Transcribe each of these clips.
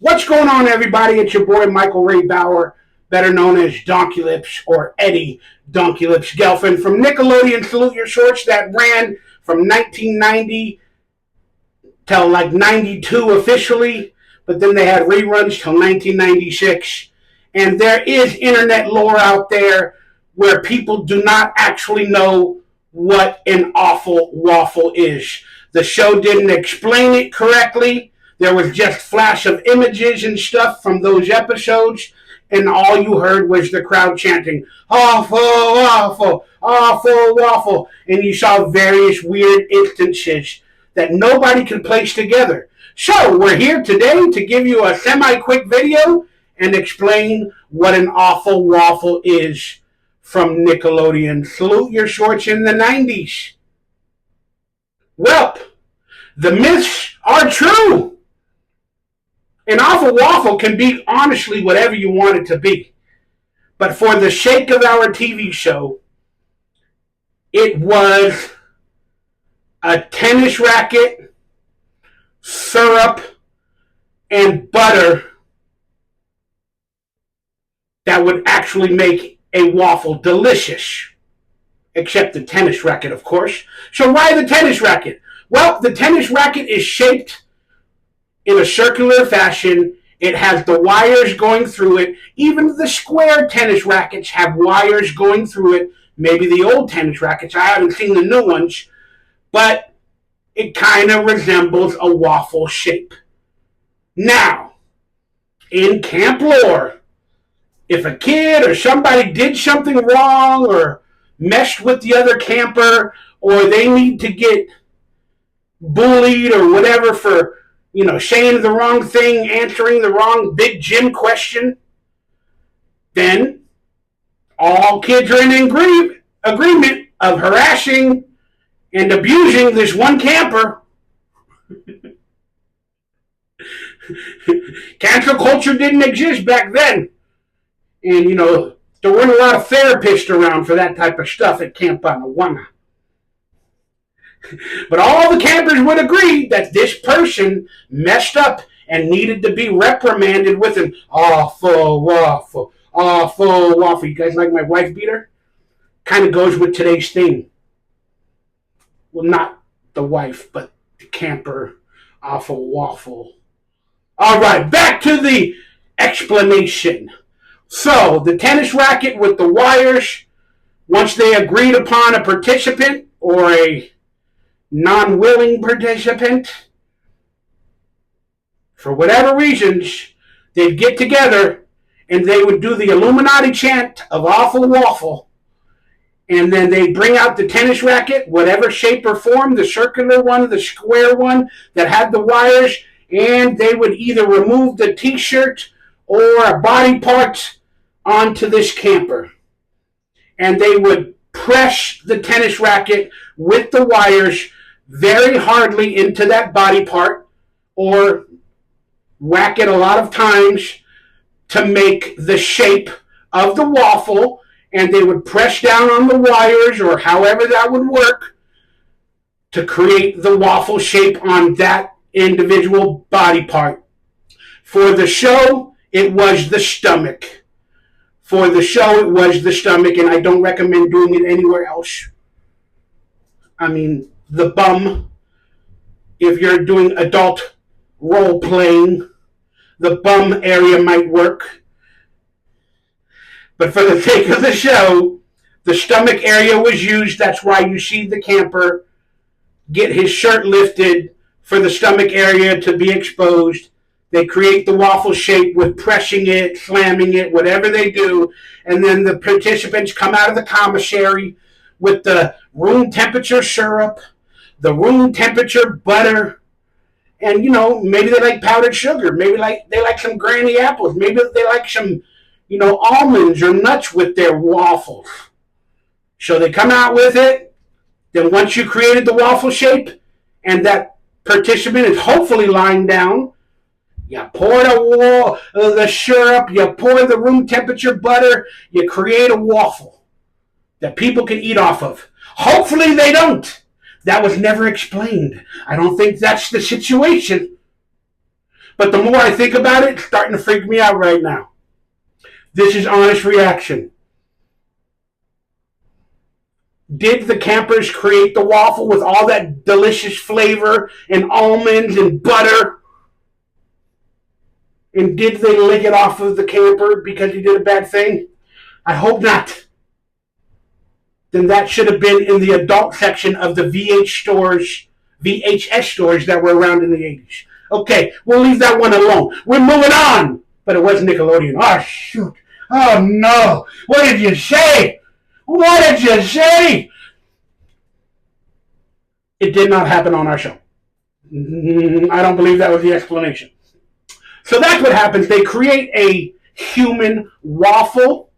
What's going on, everybody? It's your boy Michael Ray Bauer, better known as DonkeyLips or Eddie DonkeyLips Gelfin from Nickelodeon. Salute Your Shorts that ran from 1990 till like 92 officially, but then they had reruns till 1996. And there is internet lore out there where people do not actually know what an awful waffle is. The show didn't explain it correctly. There was just flash of images and stuff from those episodes, and all you heard was the crowd chanting, awful, awful, awful, waffle. And you saw various weird instances that nobody could place together. So we're here today to give you a semi-quick video and explain what an awful waffle is from Nickelodeon. Salute Your Shorts in the 90s. Well, the myths are true. An awful waffle can be honestly whatever you want it to be. But for the sake of our TV show, it was a tennis racket, syrup, and butter that would actually make a waffle delicious. Except the tennis racket, of course. So why the tennis racket? Well, the tennis racket is shaped in a circular fashion. It has the wires going through it. Even the square tennis rackets have wires going through it. Maybe the old tennis rackets. I haven't seen the new ones. But it kind of resembles a waffle shape. Now, in camp lore, if a kid or somebody did something wrong or messed with the other camper, or they need to get bullied or whatever for saying the wrong thing, answering the wrong big gym question, then all kids are in agreement of harassing and abusing this one camper. Cancel culture didn't exist back then. And, there weren't a lot of therapists around for that type of stuff at Camp Anawana. But all the campers would agree that this person messed up and needed to be reprimanded with an awful waffle, awful waffle. You guys like my wife beater? Kind of goes with today's theme. Well, not the wife, but the camper, awful waffle. All right, back to the explanation. So, the tennis racket with the wires, once they agreed upon a participant or a non-willing participant, for whatever reasons, they'd get together and they would do the Illuminati chant of awful waffle, and then they'd bring out the tennis racket, whatever shape or form, the circular one, the square one that had the wires, and they would either remove the t-shirt or a body part onto this camper. And they would press the tennis racket with the wires very hardly into that body part, or whack it a lot of times to make the shape of the waffle, and they would press down on the wires or however that would work to create the waffle shape on that individual body part. For the show, it was the stomach. For the show, it was the stomach, and I don't recommend doing it anywhere else. I mean, the bum, if you're doing adult role playing, the bum area might work. But for the sake of the show, the stomach area was used. That's why you see the camper get his shirt lifted for the stomach area to be exposed. They create the waffle shape with pressing it, slamming it, whatever they do. And then the participants come out of the commissary with the room temperature syrup, the room temperature butter, and, maybe they like powdered sugar. Maybe they like some granny apples. Maybe they like some, almonds or nuts with their waffles. So they come out with it. Then once you created the waffle shape and that participant is hopefully lying down, you pour the syrup, you pour the room temperature butter, you create a waffle that people can eat off of. Hopefully they don't. That was never explained. I don't think that's the situation. But the more I think about it, it's starting to freak me out right now. This is honest reaction. Did the campers create the waffle with all that delicious flavor and almonds and butter? And did they lick it off of the camper because he did a bad thing? I hope not. Then that should have been in the adult section of the VHS stores that were around in the 80s. Okay, we'll leave that one alone. We're moving on. But it was Nickelodeon. Oh, shoot. Oh, no. What did you say? What did you say? It did not happen on our show. I don't believe that was the explanation. So that's what happens. They create a human waffle,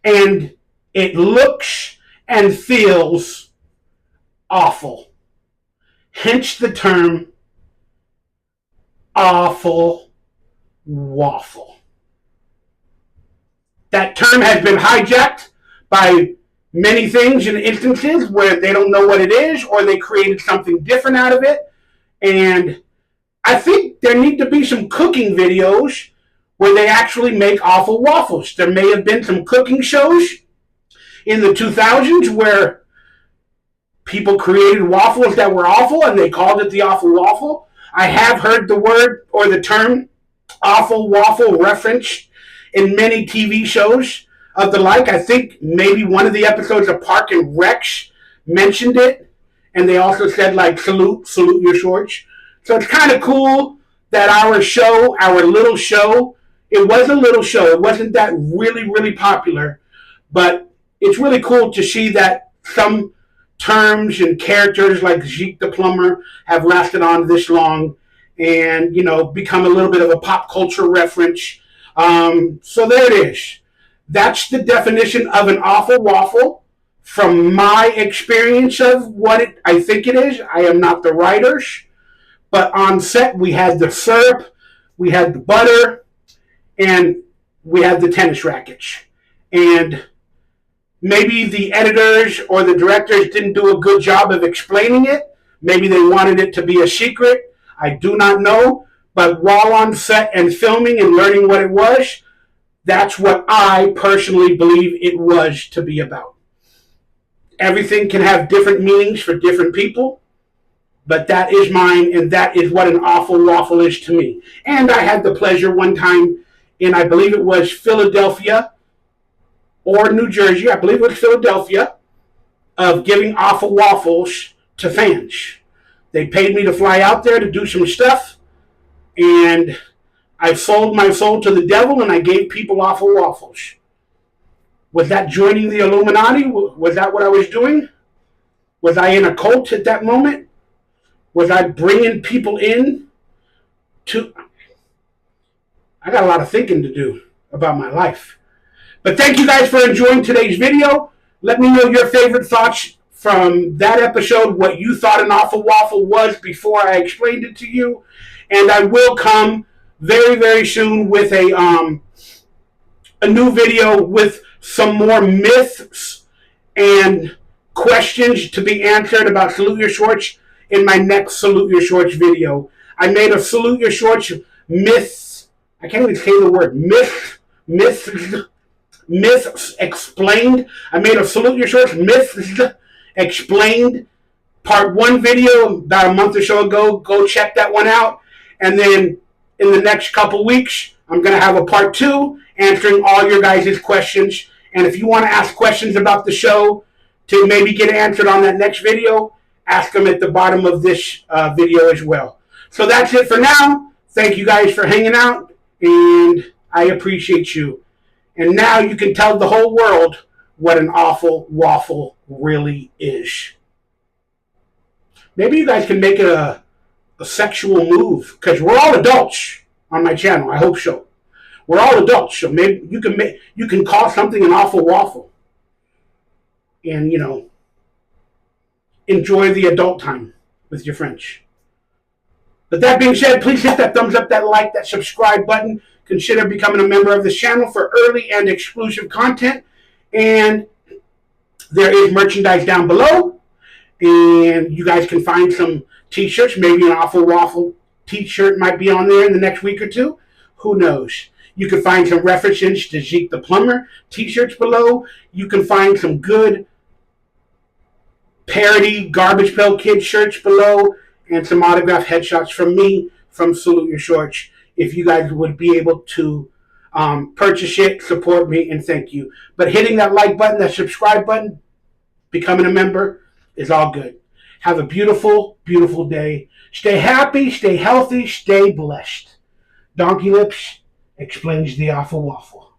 and it looks and feels awful. Hence the term awful waffle. That term has been hijacked by many things and instances where they don't know what it is or they created something different out of it. And I think there need to be some cooking videos where they actually make awful waffles. There may have been some cooking shows in the 2000s where people created waffles that were awful and they called it the awful waffle. I have heard the word or the term awful waffle referenced in many TV shows of the like. I think maybe one of the episodes of Park and Rec mentioned it, and they also said like salute your shorts. So it's kind of cool that our show, our little show, it was a little show. It wasn't that really, really popular, but it's really cool to see that some terms and characters like Zeke the Plumber have lasted on this long and, become a little bit of a pop culture reference. So there it is. That's the definition of an awful waffle from my experience of what I think it is. I am not the writers, but on set we had the syrup, we had the butter, and we had the tennis rackets. And maybe the editors or the directors didn't do a good job of explaining it. Maybe they wanted it to be a secret. I do not know. But while on set and filming and learning what it was, that's what I personally believe it was to be about. Everything can have different meanings for different people, but that is mine, and that is what an awful waffle is to me. And I had the pleasure one time in, I believe it was Philadelphia or New Jersey, I believe it was Philadelphia, of giving awful waffles to fans. They paid me to fly out there to do some stuff, and I sold my soul to the devil, and I gave people awful waffles. Was that joining the Illuminati? Was that what I was doing? Was I in a cult at that moment? Was I bringing people in to... I got a lot of thinking to do about my life. But thank you guys for enjoying today's video. Let me know your favorite thoughts from that episode, what you thought an awful waffle was before I explained it to you. And I will come very, very soon with a new video with some more myths and questions to be answered about Salute Your Shorts in my next Salute Your Shorts video. I made a Salute Your Shorts myths. I can't even say the word myths explained. I made a Salute Your Shorts myths explained part 1 video about a month or so ago. Go check that one out. And then in the next couple weeks, I'm going to have a part 2 answering all your guys' questions. And if you want to ask questions about the show to maybe get answered on that next video, ask them at the bottom of this video as well. So that's it for now. Thank you guys for hanging out, and I appreciate you. And now you can tell the whole world what an awful waffle really is. Maybe you guys can make it a sexual move, because we're all adults on my channel. I hope so. We're all adults, so maybe you can call something an awful waffle, and enjoy the adult time with your friends. But that being said, please hit that thumbs up, that like, that subscribe button. Consider becoming a member of this channel for early and exclusive content. And there is merchandise down below, and you guys can find some t-shirts, maybe an awful waffle t-shirt might be on there in the next week or two. Who knows? You can find some references to Zeke the Plumber t-shirts below. You can find some good parody Garbage Pail Kid shirts below and some autographed headshots from me from Salute Your Shorts. If you guys would be able to purchase it, support me, and thank you. But hitting that like button, that subscribe button, becoming a member is all good. Have a beautiful, beautiful day. Stay happy, stay healthy, stay blessed. DonkeyLips explains the awful waffle.